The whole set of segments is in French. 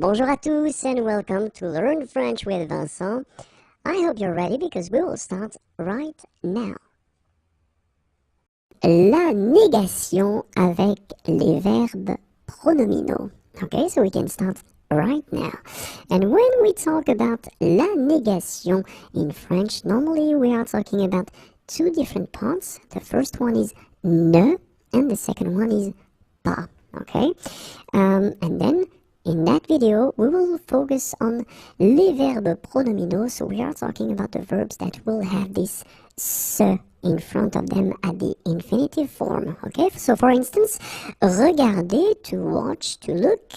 Bonjour à tous and welcome to Learn French with Vincent. I hope you're ready because we will start right now. La négation avec les verbes pronominaux. Okay, so we can start right now. And when we talk about la négation in French, normally we are talking about two different parts. The first one is ne and the second one is pas. Okay, and then in that video, we will focus on les verbes pronominaux. So we are talking about the verbs that will have this se in front of them at the infinitive form. Okay, so for instance, regarder, to watch, to look.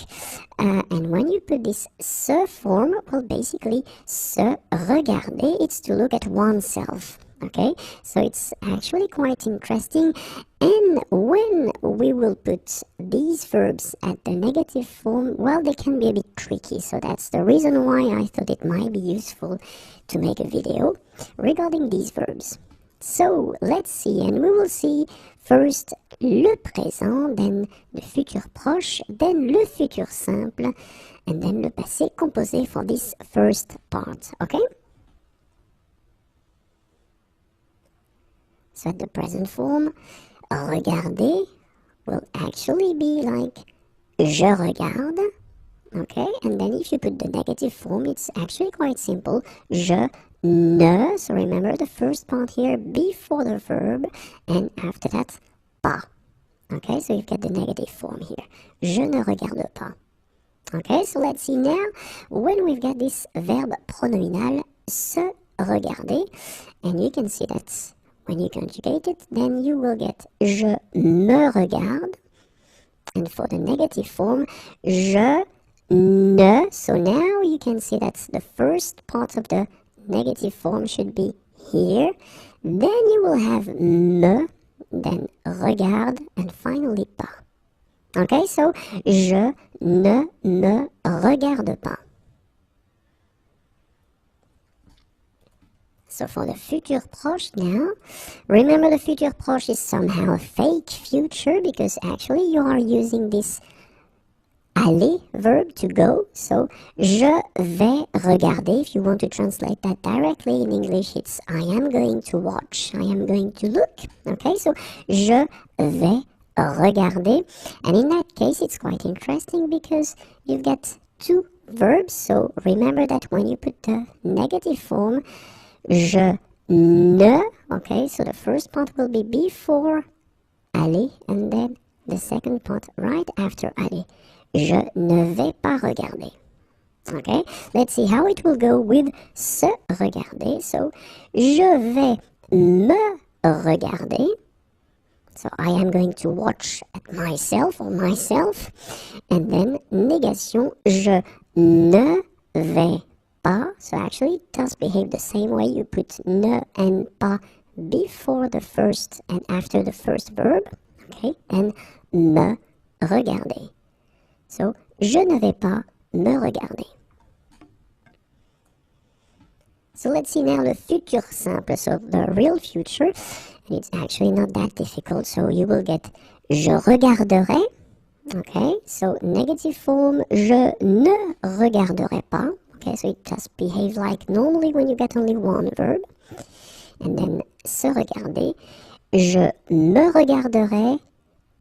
And when you put this se form, well, basically, se regarder, it's to look at oneself. Okay, so it's actually quite interesting. And when we will put these verbs at the negative form, well, they can be a bit tricky. So that's the reason why I thought it might be useful to make a video regarding these verbs. So let's see, and we will see first le présent, then le futur proche, then le futur simple, and then le passé composé for this first part. Okay? So at the present form, regarder will actually be like je regarde, okay? And then if you put the negative form, it's actually quite simple. Je ne, so remember the first part here before the verb, and after that, pas. Okay, so you've got the negative form here. Je ne regarde pas. Okay, so let's see now, when we've got this verb pronominal, se regarder, and you can see that when you conjugate it, then you will get je me regarde. And for the negative form, je ne. So now you can see that the first part of the negative form should be here. Then you will have me, then regarde, and finally pas. Okay, so je ne me regarde pas. So for the futur proche now, remember the futur proche is somehow a fake future because actually you are using this aller verb to go. So je vais regarder. If you want to translate that directly in English, it's I am going to watch, I am going to look. Okay, so je vais regarder. And in that case, it's quite interesting because you've got two verbs. So remember that when you put the negative form, je ne, okay, so the first part will be before aller, and then the second part right after aller. Je ne vais pas regarder. Okay, let's see how it will go with se regarder. So, je vais me regarder. So, I am going to watch at myself or myself. And then, négation, je ne vais pas. So actually it does behave the same way. You put ne and pas before the first and after the first verb. Okay, and me regarder. So, je ne vais pas me regarder. So let's see now the futur simple, so the real future. And it's actually not that difficult. So you will get je regarderai. Okay, so negative form, je ne regarderai pas. Okay, so it just behaves like normally when you get only one verb. And then, se regarder. Je me regarderai.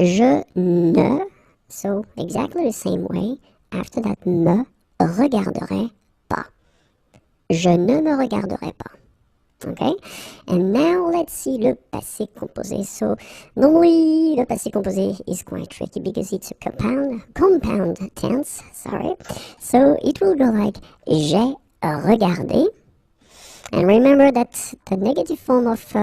Je ne. So, exactly the same way. After that, me regarderai pas. Je ne me regarderai pas. Okay? And now, let's see le passé composé. So, normally, le passé composé is quite tricky because it's a compound tense, sorry. So, it will go like, j'ai regardé. And remember that the negative form of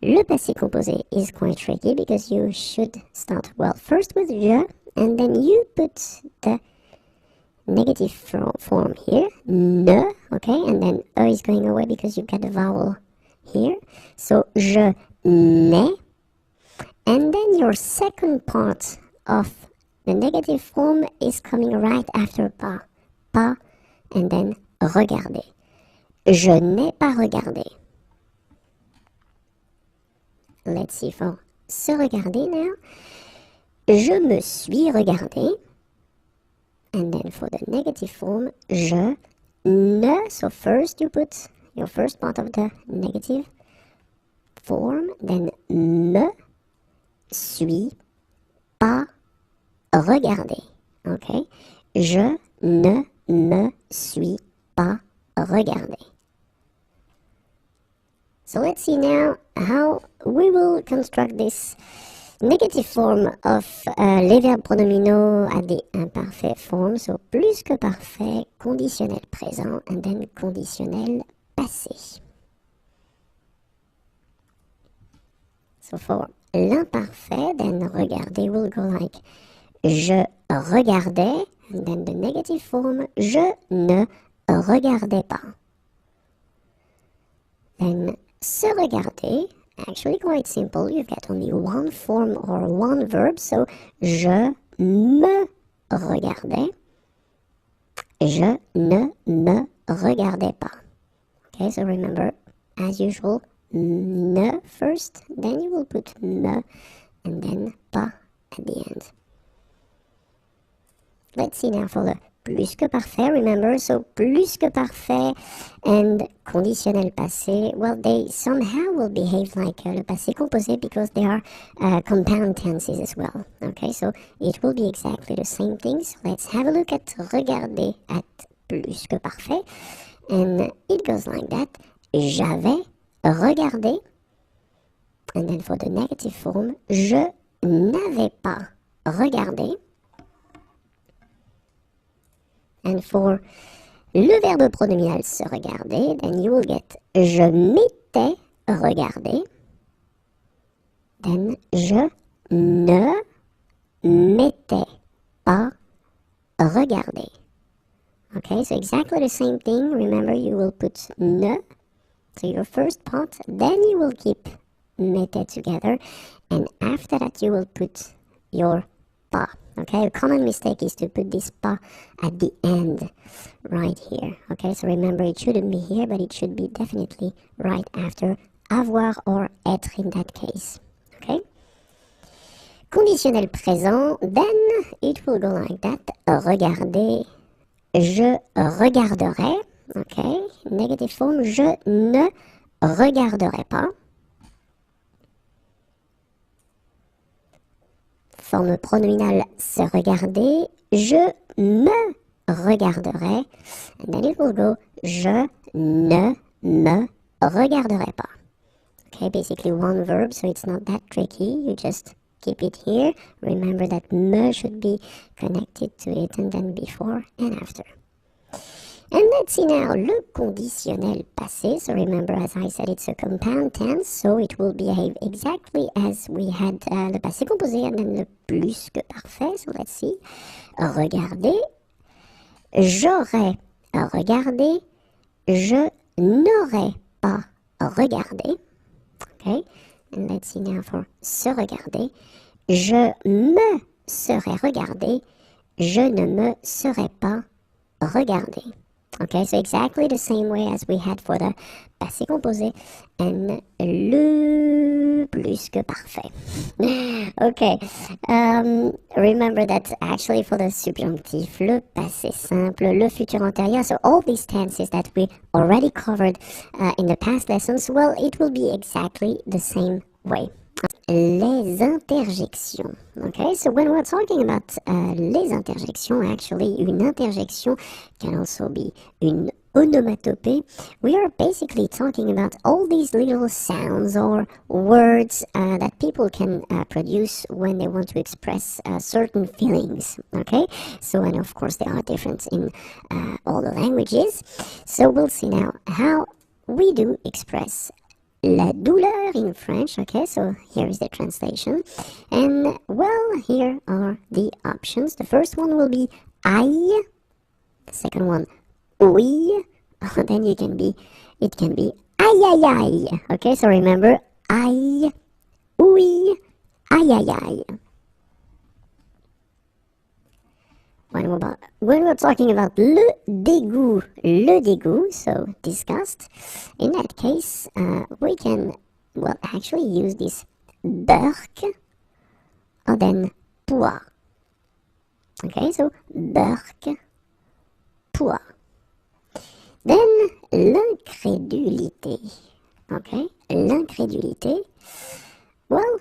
le passé composé is quite tricky because you should start, well, first with je, and then you put the negative form here, ne, okay, and then e is going away because you've got the vowel here. So, je n'ai, and then your second part of the negative form is coming right after pas, and then regarder. Je n'ai pas regardé. Let's see for se regarder now. Je me suis regardé. and then for the negative form, je ne. So first you put your first part of the negative form, then me suis pas regarder. Okay, je ne me suis pas regarder. So let's see now how we will construct this negative form of les verbes pronominaux at the imparfait form. So plus que parfait, conditionnel présent, and then conditionnel passé. So for l'imparfait, then regarder will go like je regardais, and then the negative form, je ne regardais pas. Then se regarder, actually quite simple, you've got only one form or one verb, so je me regardais, je ne me regardais pas. Okay, so remember, as usual, ne first, then you will put me, and then pas at the end. Let's see now for the plus que parfait, remember, so plus que parfait and conditionnel passé, well, they somehow will behave like le passé composé because they are compound tenses as well, okay, so it will be exactly the same thing. So let's have a look at regarder at plus que parfait, and it goes like that, j'avais regardé, and then for the negative form, je n'avais pas regardé. And for le verbe pronominal se regarder, then you will get je m'étais regardé. Then je ne m'étais pas regardé. Okay, so exactly the same thing. Remember, you will put ne, so your first part, then you will keep m'étais together, and after that you will put your pas. Okay, a common mistake is to put this pas at the end, right here. Okay, so remember, it shouldn't be here, but it should be definitely right after avoir or être in that case. Okay. Conditionnel présent, then it will go like that. Regarder, je regarderai. Okay, negative form, je ne regarderai pas. Forme pronominale se regarder, je me regarderai, and then it will go je ne me regarderai pas. Okay, basically one verb, so it's not that tricky, you just keep it here. Remember that me should be connected to it, and then before and after. And let's see now, le conditionnel passé. So remember, as I said, it's a compound tense, so it will behave exactly as we had le passé composé and then le plus que parfait. So let's see. Regarder, j'aurais regardé, je n'aurais pas regardé. Okay, and let's see now for se regarder. Je me serais regardé, je ne me serais pas regardé. Okay, so exactly the same way as we had for the passé composé and le plus que parfait. Okay, remember that actually for the subjonctif, le passé simple, le futur antérieur, so all these tenses that we already covered in the past lessons, well, it will be exactly the same way. Les interjections. Okay, so when we're talking about les interjections, actually, une interjection can also be une onomatopée. We are basically talking about all these little sounds or words that people can produce when they want to express certain feelings. Okay, so and of course they are different in all the languages. So we'll see now how we do express la douleur in French. Okay, so here is the translation. And well, here are the options. The first one will be aïe. The second one, oui. Then it can be aïe aïe aïe. Okay, so remember, aïe, oui, aïe aïe aïe. When we're talking about le dégoût, so disgust, in that case, we can, well, actually use this berk or then pois. Okay, so burk, poids. Then l'incrédulité. Okay, l'incrédulité. Well,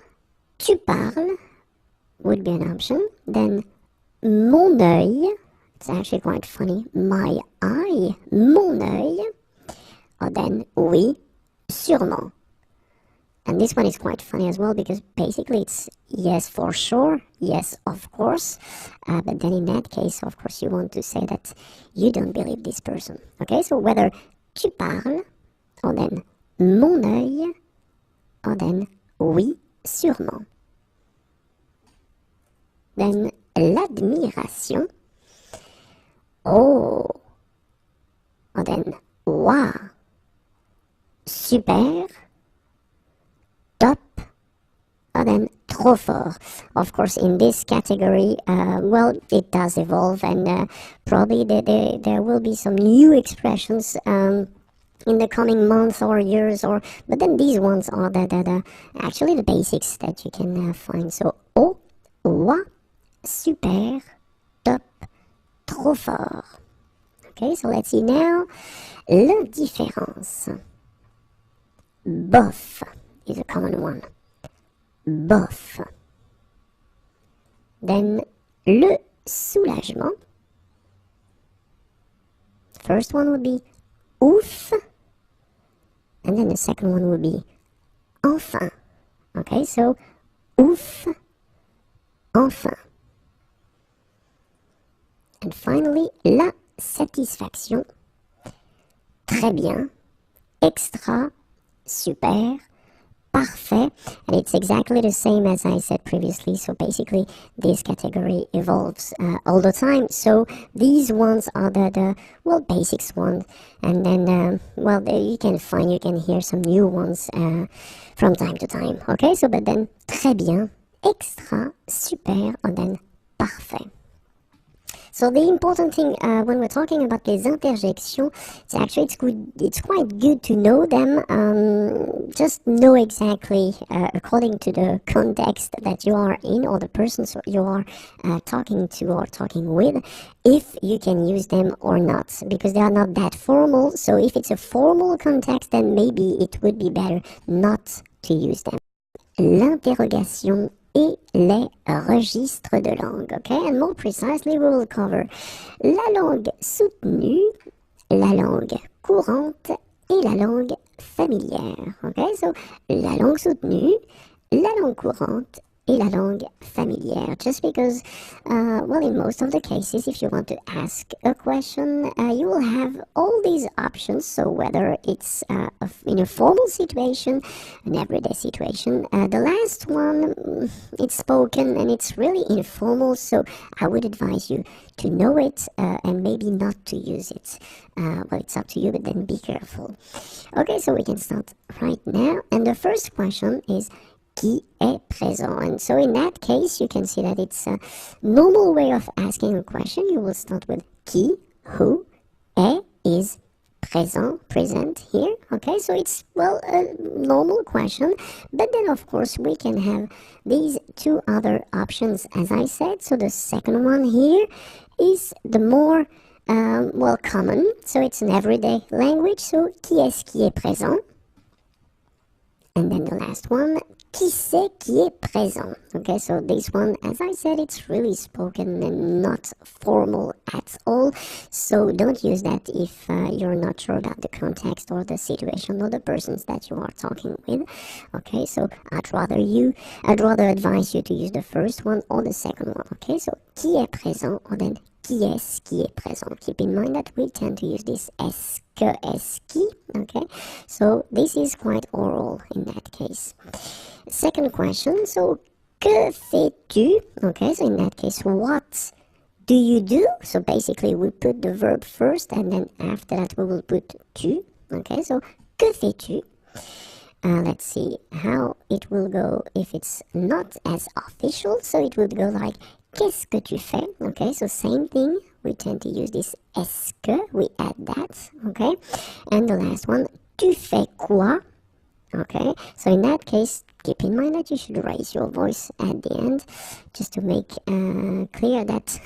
tu parles would be an option. Then mon œil. It's actually quite funny. My eye, mon œil. Or then oui, sûrement. And this one is quite funny as well because basically it's yes for sure, yes of course. But then in that case, of course, you want to say that you don't believe this person. Okay, so whether tu parles, or then mon œil, or then oui, sûrement. Then l'admiration. Oh, or then wow, super, top, or then trop fort. Of course, in this category, well, it does evolve, and probably there will be some new expressions in the coming months or years, but then these ones are actually the basics that you can find. So, oh, wow, super, top, trop fort. Okay, so let's see now. L'indifférence. Bof is a common one. Bof. Then le soulagement. First one would be ouf. And then the second one would be enfin. Okay, so ouf, enfin. And finally, la satisfaction. Très bien, extra, super, parfait. And it's exactly the same as I said previously. So basically, this category evolves all the time. So these ones are the basics ones. And then, you can hear some new ones from time to time. Okay, so but then, très bien, extra, super, and then parfait. So the important thing when we're talking about les interjections, it's quite good to know them. Just know exactly according to the context that you are in or the persons you are talking to or talking with, if you can use them or not, because they are not that formal. So if it's a formal context, then maybe it would be better not to use them. L'interrogation et les registres de langue, okay? And more precisely, we will cover la langue soutenue, la langue courante et la langue familière, okay? So, la langue soutenue, la langue courante et la langue familière, just because, in most of the cases, if you want to ask a question, you will have all these options. So whether it's in a formal situation, an everyday situation, the last one, it's spoken and it's really informal, so I would advise you to know it and maybe not to use it. It's up to you, but then be careful. Okay, so we can start right now, and the first question is qui est présent. And so in that case, you can see that it's a normal way of asking a question. You will start with qui, who, est, is présent, present here. Okay, so it's, a normal question. But then, of course, we can have these two other options, as I said. So the second one here is the more, common. So it's an everyday language. So qui est-ce qui est présent? And then the last one, qui c'est qui est présent? Okay, so this one, as I said, it's really spoken and not formal at all. So don't use that if you're not sure about the context or the situation or the persons that you are talking with. Okay, so I'd rather advise you to use the first one or the second one. Okay, so qui est présent, or then qui est-ce qui est présent? Keep in mind that we tend to use this est-ce que, est-ce qui, okay? So this is quite oral in that case. Second question, so que fais-tu? Okay, so in that case, what do you do? So basically we put the verb first and then after that we will put tu. Okay, so que fais-tu? Let's see how it will go if it's not as official. So it would go like qu'est-ce que tu fais? Okay, so same thing. We tend to use this est-ce que. We add that. Okay, and the last one, tu fais quoi? Okay, so in that case, keep in mind that you should raise your voice at the end, just to make clear that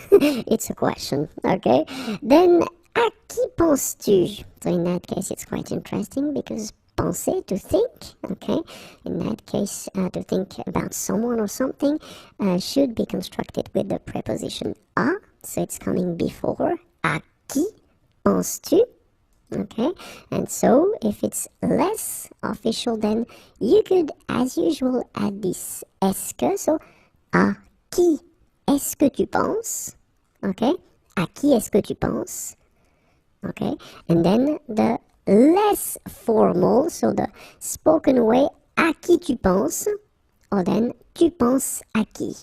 it's a question, okay? Then, à qui penses-tu? So in that case, it's quite interesting because penser, to think, okay? In that case, to think about someone or something should be constructed with the preposition à, so it's coming before. À qui penses-tu? Okay, and so if it's less official, then you could, as usual, add this est-ce que, so à qui est-ce que tu penses? Okay, à qui est-ce que tu penses? Okay, and then the less formal, so the spoken way, à qui tu penses, or then tu penses à qui.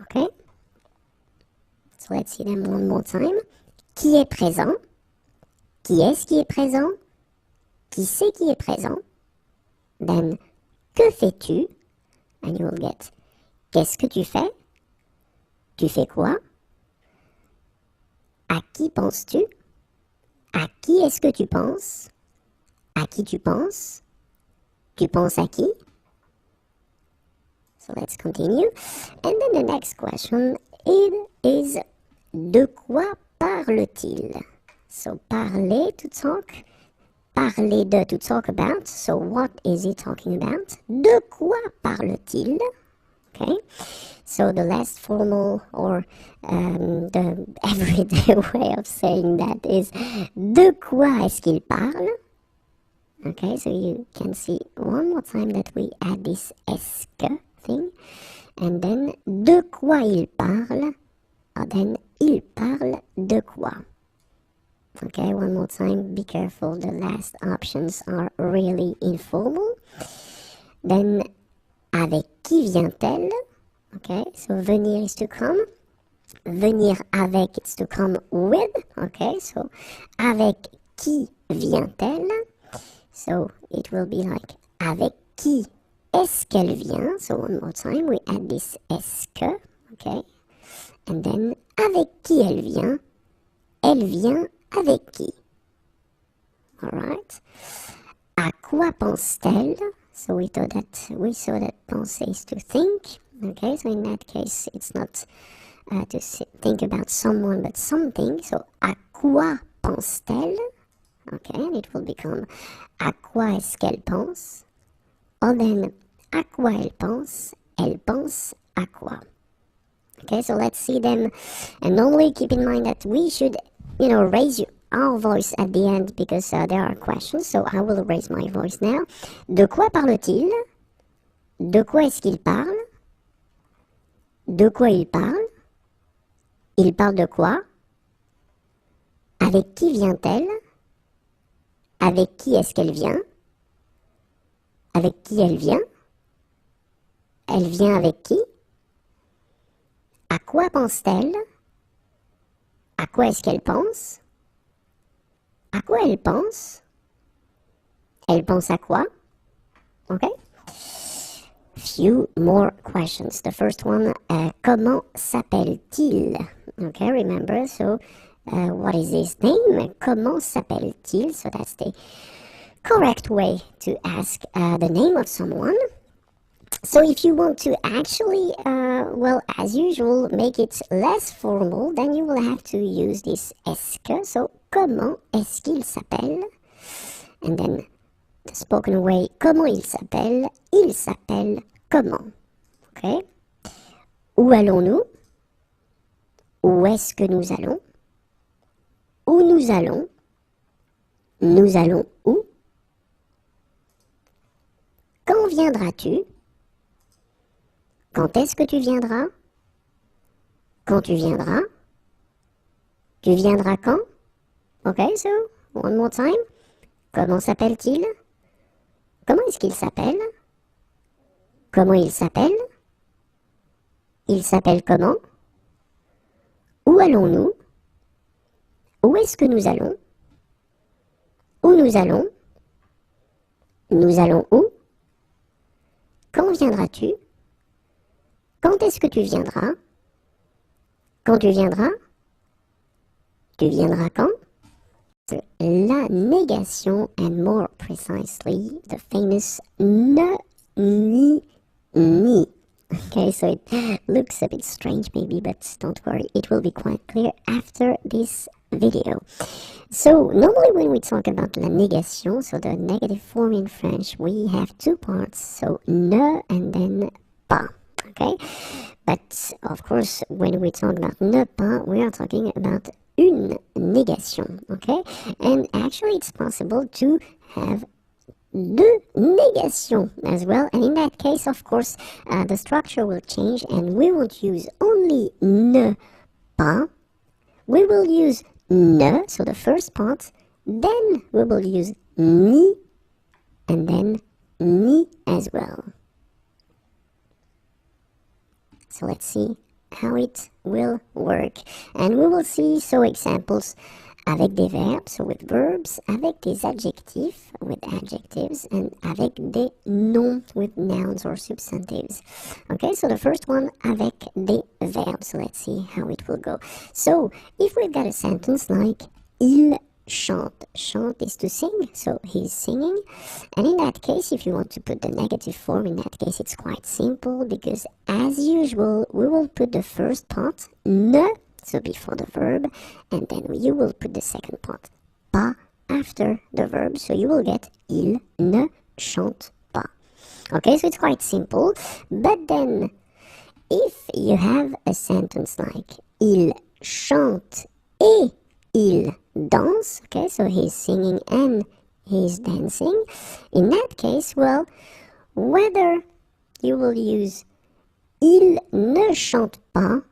Okay, so let's see them one more time. Qui est présent? Qui est-ce qui est présent? Qui c'est qui est présent? Then, que fais-tu? And you will get, qu'est-ce que tu fais? Tu fais quoi? À qui penses-tu? À qui est-ce que tu penses? À qui tu penses? Tu penses à qui? So let's continue. And then the next question, it is, de quoi parle-t-il? So parler, to talk. Parler de, to talk about. So what is he talking about? De quoi parle-t-il? Okay. So the less formal or the everyday way of saying that is, de quoi est-ce qu'il parle? Okay, so you can see one more time that we add this est-ce que thing. And then, de quoi il parle? Or then, il parle de quoi? Okay, one more time, be careful, the last options are really informal. Then, avec qui vient-elle? Okay, so venir is to come. Venir avec, it's to come with. Okay, so avec qui vient-elle? So it will be like, avec qui est-ce qu'elle vient? So one more time, we add this est-ce que. Okay, and then, avec qui elle vient? Elle vient avec qui? Alright. À quoi pense-t-elle? So we saw that penser is to think. Okay, so in that case, it's not to think about someone but something. So à quoi pense-t-elle? Okay, and it will become à quoi est-ce qu'elle pense? Or then, à quoi elle pense à quoi? Okay, so let's see them. And normally keep in mind that we should, raise our voice at the end because there are questions. So I will raise my voice now. De quoi parle-t-il? De quoi est-ce qu'il parle? De quoi il parle? Il parle de quoi? Avec qui vient-elle? Avec qui est-ce qu'elle vient? Avec qui elle vient? Elle vient avec qui? À quoi pense-t-elle? À quoi est-ce qu'elle pense? À quoi elle pense? Elle pense à quoi? Okay? Few more questions. The first one, comment s'appelle-t-il? Okay, remember, so what is his name? Comment s'appelle-t-il? So that's the correct way to ask the name of someone. So if you want to actually, as usual, make it less formal, then you will have to use this est-ce que. So, comment est-ce qu'il s'appelle? And then the spoken way, comment il s'appelle? Il s'appelle comment? Okay? Où allons-nous? Où est-ce que nous allons? Où nous allons? Nous allons où? Quand viendras-tu? Quand est-ce que tu viendras? Quand tu viendras? Tu viendras quand? Okay, so, one more time. Comment s'appelle-t-il? Comment est-ce qu'il s'appelle? Comment il s'appelle? Il s'appelle comment? Où allons-nous? Où est-ce que nous allons? Où nous allons? Nous allons où? Quand viendras-tu? Quand est-ce que tu viendras? Quand tu viendras? Tu viendras quand? La négation, and more precisely, the famous ne ni, ni. Okay, so it looks a bit strange maybe, but don't worry, it will be quite clear after this video. So normally when we talk about la négation, so the negative form in French, we have two parts, so ne and then pas, okay? But of course, when we talk about ne pas, we are talking about une négation, okay? And actually it's possible to have deux négations as well, and in that case, of course, the structure will change and we won't use only ne pas, we will use ne, so the first part, then we will use ni, and then ni as well. So let's see how it will work. And we will see examples avec des verbes, so with verbs, avec des adjectifs, with adjectives, and avec des noms, with nouns or substantives. Okay, so the first one, avec des verbs. So let's see how it will go. So if we've got a sentence like il chante. Chante is to sing, so he's singing. And in that case, if you want to put the negative form, in that case it's quite simple, because as usual, we will put the first part, ne, so before the verb, and then you will put the second part, pas, after the verb, so you will get il ne chante pas. Okay, so it's quite simple, but then if you have a sentence like il chante et il danse, okay, so he's singing and he's dancing, in that case, well, whether you will use il ne chante pas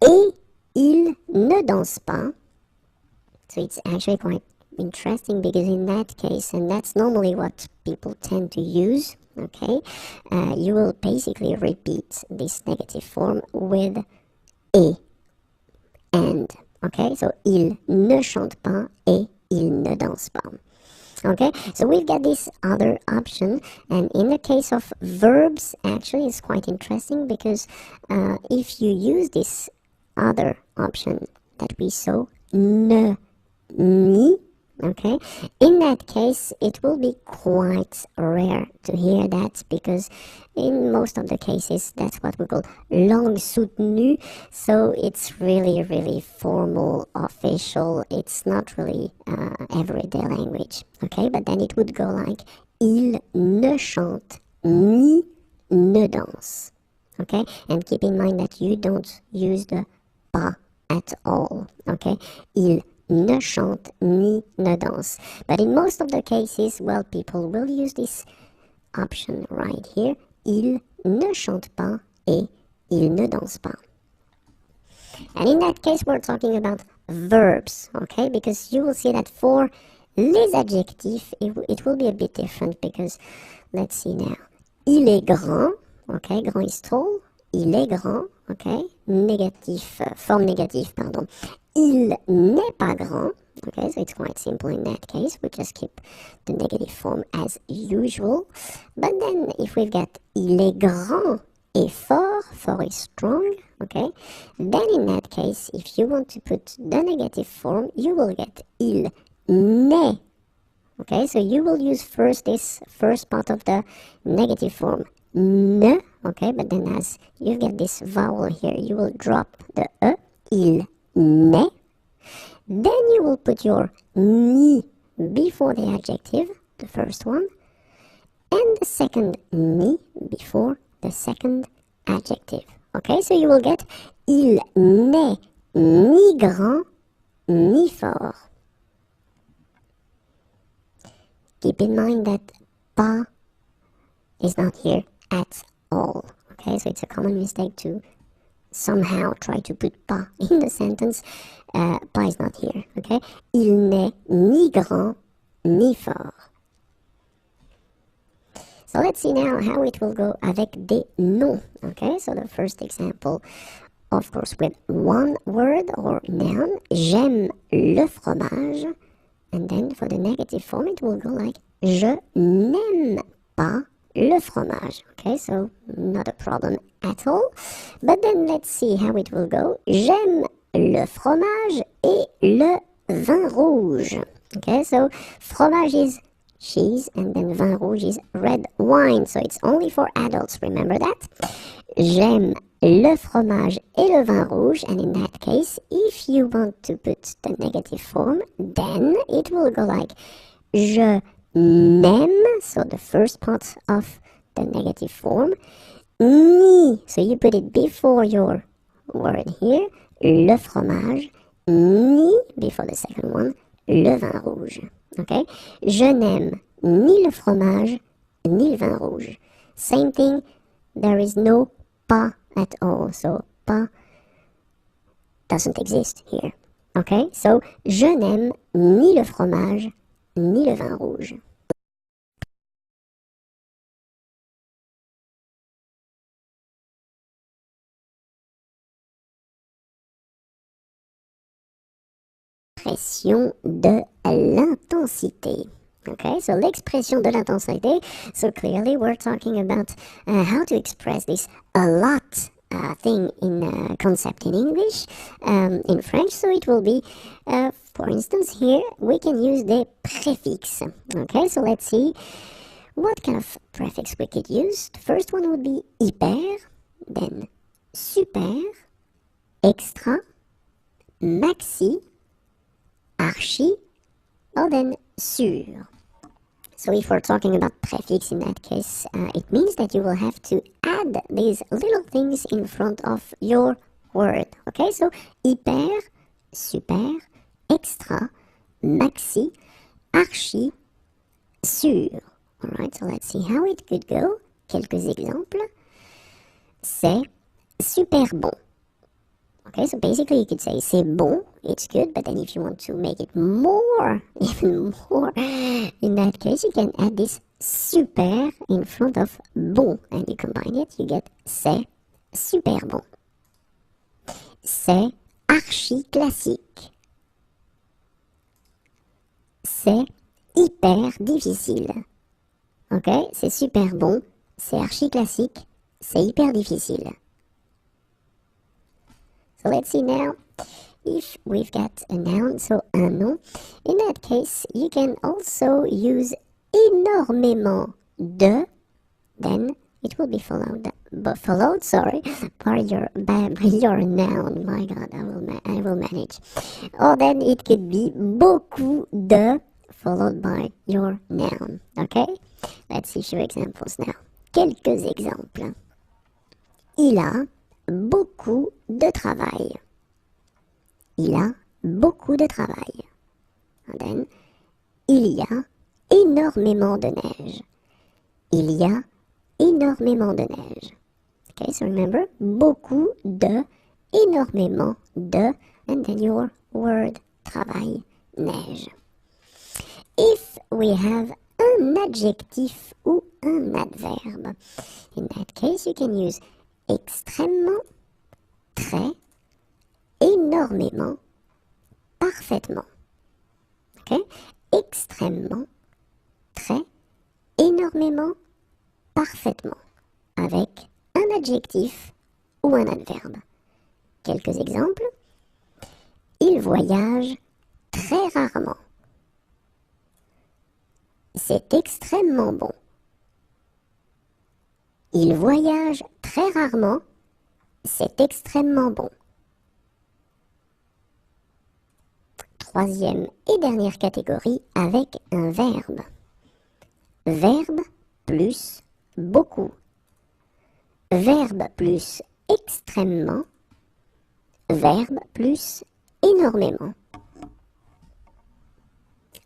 et il ne danse pas, so it's actually quite interesting, because in that case, and that's normally what people tend to use, okay, you will basically repeat this negative form with et, and, okay, so il ne chante pas et il ne danse pas. Okay, so we've got this other option, and in the case of verbs, actually it's quite interesting, because if you use this other option that we saw, ne, ni, okay, in that case it will be quite rare to hear that, because in most of the cases that's what we call langue soutenue, so it's really, really formal, official, it's not really everyday language, okay, but then it would go like il ne chante ni ne danse, okay, and keep in mind that you don't use the pas at all, okay, il ne chante ni ne danse, but in most of the cases, well, people will use this option right here, il ne chante pas et il ne danse pas. And in that case, we're talking about verbs, okay, because you will see that for les adjectifs, it will be a bit different, because let's see now, il est grand, okay, grand is tall, il est grand, okay, négatif, forme négative, pardon, il n'est pas grand, okay, so it's quite simple in that case, we just keep the negative form as usual, but then if we've got il est grand et fort, fort is strong, okay, then in that case, if you want to put the negative form, you will get il n'est, okay, so you will use first this first part of the negative form, ne, okay, but then as you get this vowel here, you will drop the e, il n'est, then you will put your ni before the adjective, the first one, and the second ni before the second adjective, okay, so you will get il n'est ni grand ni fort. Keep in mind that pas is not here at all, okay, so it's a common mistake to somehow try to put pas in the sentence. Pas is not here, okay, il n'est ni grand ni fort. So let's see now how it will go avec des noms, okay, so the first example, of course, with one word or noun, j'aime le fromage, and then for the negative form it will go like je n'aime pas le fromage, okay, so not a problem at all, but then let's see how it will go, j'aime le fromage et le vin rouge, okay, so fromage is cheese, and then vin rouge is red wine. So it's only for adults, remember that? J'aime le fromage et le vin rouge, and in that case, if you want to put the negative form, then it will go like je n'aime, so the first part of the negative form, ni, so you put it before your word here, le fromage, ni, before the second one, le vin rouge. Okay? Je n'aime ni le fromage, ni le vin rouge. Same thing, there is no pas at all. So, pas doesn't exist here. Okay? So, je n'aime ni le fromage, ni le vin rouge. L'expression de l'intensité. Okay, so l'expression de l'intensité. So clearly we're talking about how to express this a lot thing in concept in English, in French. So it will be, for instance, here we can use the prefix. Okay, so let's see what kind of prefix we could use. The first one would be hyper, then super, extra, maxi, archi, or then sur. So if we're talking about prefix in that case, it means that you will have to add these little things in front of your word. Okay, so hyper, super, extra, maxi, archi, sur. Alright, so let's see how it could go. Quelques exemples. C'est super bon. Okay, so basically you could say c'est bon, it's good, but then if you want to make it more, even more, in that case you can add this super in front of bon, and you combine it, you get c'est super bon. C'est archi classique. C'est hyper difficile. Ok, c'est super bon, c'est archi classique, c'est hyper difficile. So let's see now if we've got a noun, so un nom. In that case, you can also use énormément de, then it will be followed by your noun. My God, I will manage. Or then it could be beaucoup de, followed by your noun. Okay? Let's see a few examples now. Quelques exemples. Il a beaucoup de travail. Il a beaucoup de travail. And then, il y a énormément de neige. Il y a énormément de neige. Okay, so remember, beaucoup de, énormément de, and then your word, travail, neige. If we have un adjectif ou un adverbe, in that case you can use extrêmement, très, énormément, parfaitement. Okay? Extrêmement, très, énormément, parfaitement. Avec un adjectif ou un adverbe. Quelques exemples. Il voyage très rarement. C'est extrêmement bon. Il voyage très rarement, c'est extrêmement bon. Troisième et dernière catégorie avec un verbe. Verbe plus beaucoup. Verbe plus extrêmement. Verbe plus énormément.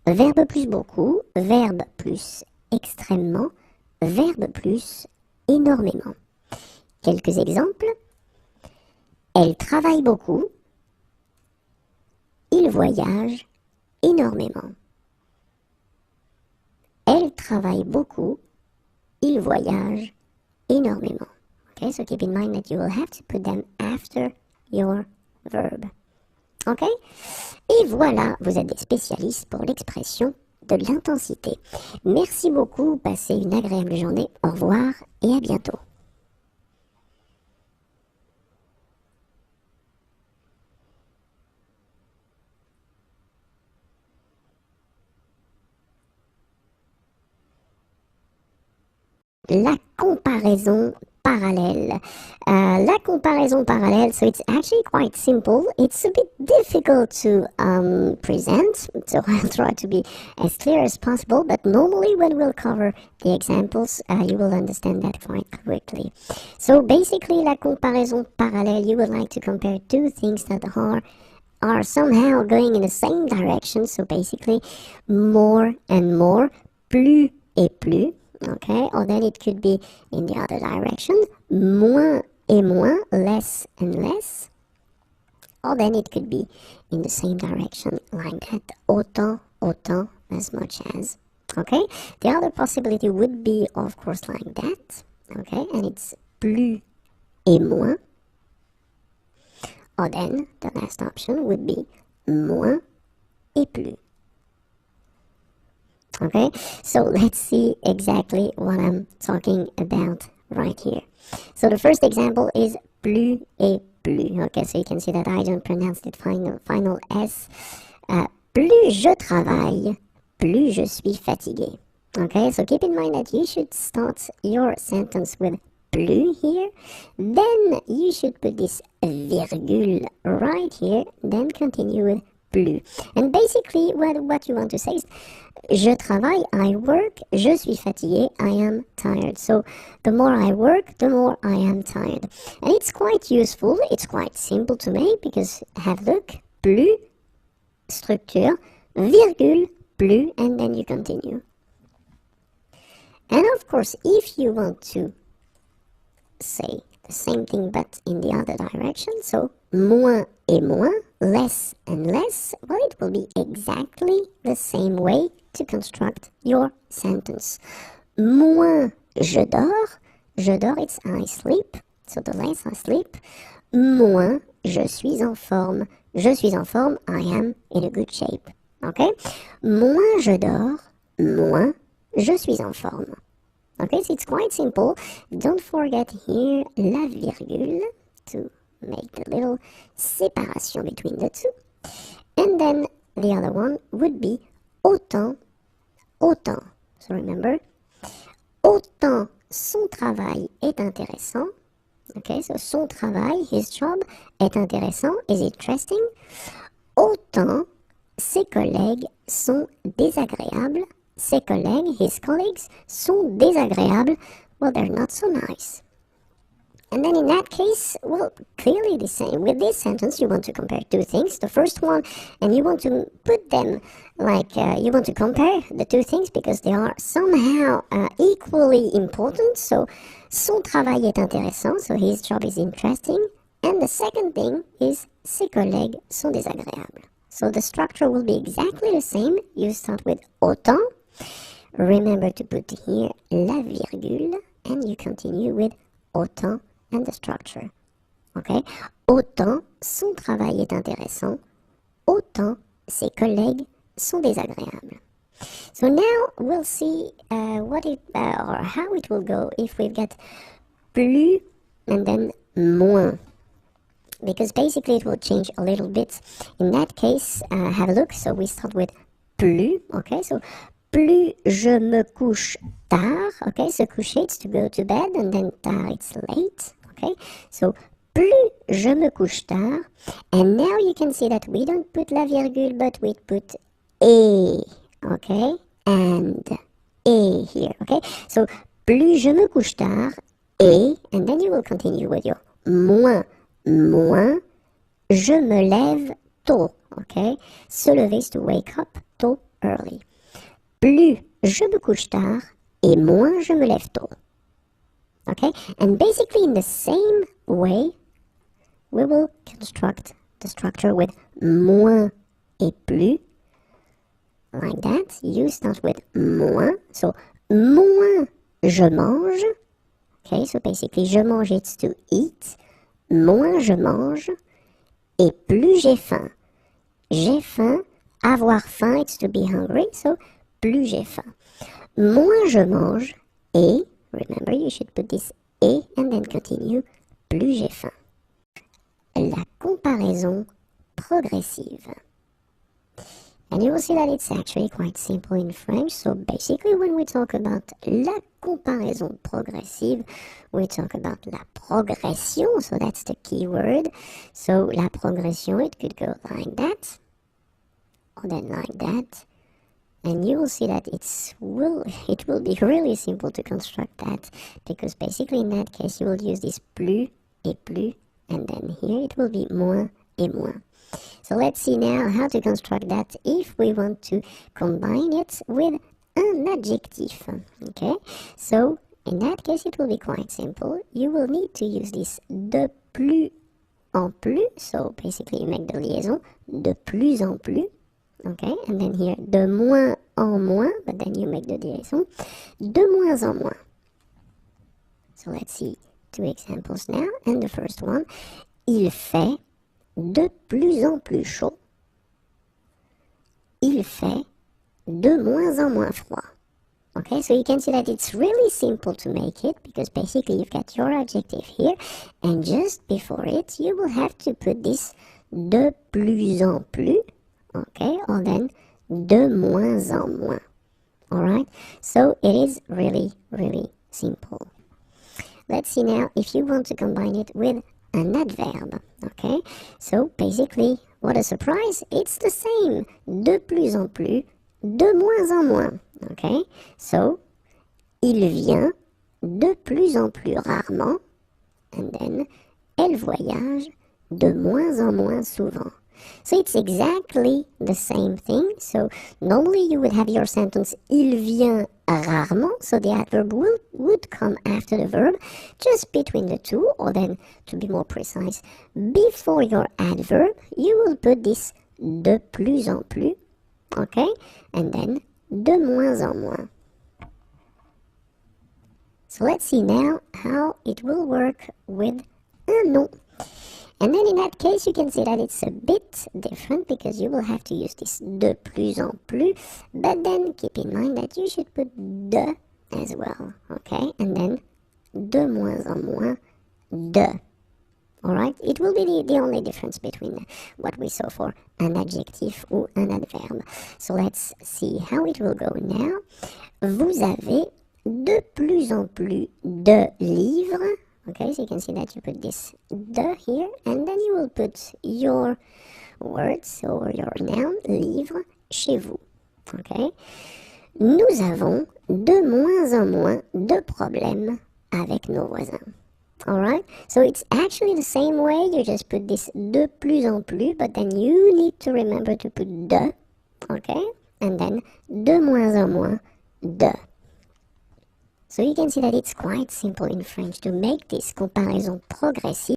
Verbe plus beaucoup, verbe plus extrêmement, verbe plus énormément. Quelques exemples. Elle travaille beaucoup. Il voyage énormément. Elle travaille beaucoup. Il voyage énormément. Okay, so keep in mind that you will have to put them after your verb. Ok? Et voilà, vous êtes des spécialistes pour l'expression de l'intensité. Merci beaucoup, passez une agréable journée. Au revoir et à bientôt. la comparaison parallèle. La comparaison parallèle, so it's actually quite simple. It's a bit difficult to present, so I'll try to be as clear as possible, but normally when we'll cover the examples, you will understand that quite quickly. So basically, la comparaison parallèle, you would like to compare two things that are somehow going in the same direction, so basically more and more, plus et plus. Okay, or then it could be in the other direction, moins et moins, less and less. Or then it could be in the same direction, like that, autant, autant, as much as. Okay, the other possibility would be, of course, like that. Okay, and it's plus et moins. Or then the last option would be moins et plus. Okay, so let's see exactly what I'm talking about right here. So the first example is plus et plus. Okay, so you can see that I don't pronounce the final S. Plus je travaille, plus je suis fatigué. Okay, so keep in mind that you should start your sentence with plus here, then you should put this virgule right here, then continue with plus. And basically what you want to say is je travaille, I work, je suis fatigué, I am tired. So the more I work, the more I am tired. And it's quite useful, it's quite simple to make because have a look, plus, structure, virgule, plus, and then you continue. And of course, if you want to say the same thing but in the other direction, so moins et moins, less and less, well, it will be exactly the same way to construct your sentence. Moins je dors, it's I sleep, so the less I sleep. Moins je suis en forme, I am in a good shape. Okay? Moins je dors, moins je suis en forme. Okay, so it's quite simple. Don't forget here la virgule to make the little separation between the two. And then the other one would be autant, autant. So remember, autant son travail est intéressant. Okay, so son travail, his job, est intéressant, is interesting. Autant ses collègues sont désagréables. Ses collègues, his colleagues, sont désagréables. Well, they're not so nice. And then in that case, well, clearly the same. With this sentence, you want to compare two things. The first one, and you want to put them like, you want to compare the two things because they are somehow equally important. So, son travail est intéressant, so his job is interesting. And the second thing is, ses collègues sont désagréables. So the structure will be exactly the same. You start with autant. Remember to put here la virgule, and you continue with autant and the structure. Okay? Autant son travail est intéressant, autant ses collègues sont désagréables. So now we'll see what it or how it will go if we get plus and then moins. Because basically it will change a little bit. In that case, have a look. So we start with plus. Okay, so plus je me couche tard. Okay, so coucher it's to go to bed, and then tard it's late. Okay, so plus je me couche tard. And now you can see that we don't put la virgule, but we put et. Okay, and et here. Okay, so plus je me couche tard et, and then you will continue with your moins. Moins je me lève tôt. Okay, se lever is to wake up tôt, early. Plus je me couche tard et moins je me lève tôt. Okay, and basically in the same way, we will construct the structure with moins et plus. Like that, you start with moins. So, moins je mange. Okay, so basically, je mange, it's to eat. Moins je mange, et plus j'ai faim. J'ai faim, avoir faim, it's to be hungry, so plus j'ai faim. Moins je mange, et, remember you should put this et, and then continue, plus j'ai faim. La comparaison progressive. And you will see that it's actually quite simple in French. So basically when we talk about la comparaison progressive, we talk about la progression, so that's the key word. So la progression, it could go like that, or then like that. And you will see that it will be really simple to construct that, because basically in that case you will use this plus et plus, and then here it will be moins et moins. So let's see now how to construct that if we want to combine it with un adjectif. Okay, so in that case it will be quite simple. You will need to use this de plus en plus, so basically you make the liaison, de plus en plus. Okay, and then here de moins en moins, but then you make the liaison, de moins en moins. So let's see two examples now, and the first one, il fait de plus en plus chaud. Il fait de moins en moins froid. Okay, so you can see that it's really simple to make it, because basically you've got your adjective here, and just before it you will have to put this de plus en plus, okay, or then de moins en moins. Alright, so it is really, really simple. Let's see now if you want to combine it with an adverb. Okay, so basically, what a surprise, it's the same, de plus en plus, de moins en moins. Okay, so il vient de plus en plus rarement, and then elle voyage de moins en moins souvent. So it's exactly the same thing. So normally you would have your sentence il vient rarement, so the adverb would come after the verb, just between the two, or then to be more precise, before your adverb you will put this de plus en plus, okay, and then de moins en moins. So let's see now how it will work with un nom. And then in that case, you can see that it's a bit different, because you will have to use this de plus en plus, but then keep in mind that you should put de as well, okay? And then de moins en moins, de. Alright? It will be the only difference between what we saw for an adjectif ou un adverbe. So let's see how it will go now. Vous avez de plus en plus de livres. Okay, so you can see that you put this de here, and then you will put your words or your noun, livre, chez vous. Okay, nous avons de moins en moins de problèmes avec nos voisins. Alright, so it's actually the same way, you just put this de plus en plus, but then you need to remember to put de, okay, and then de moins en moins, de. So you can see that it's quite simple in French to make this comparaison progressive.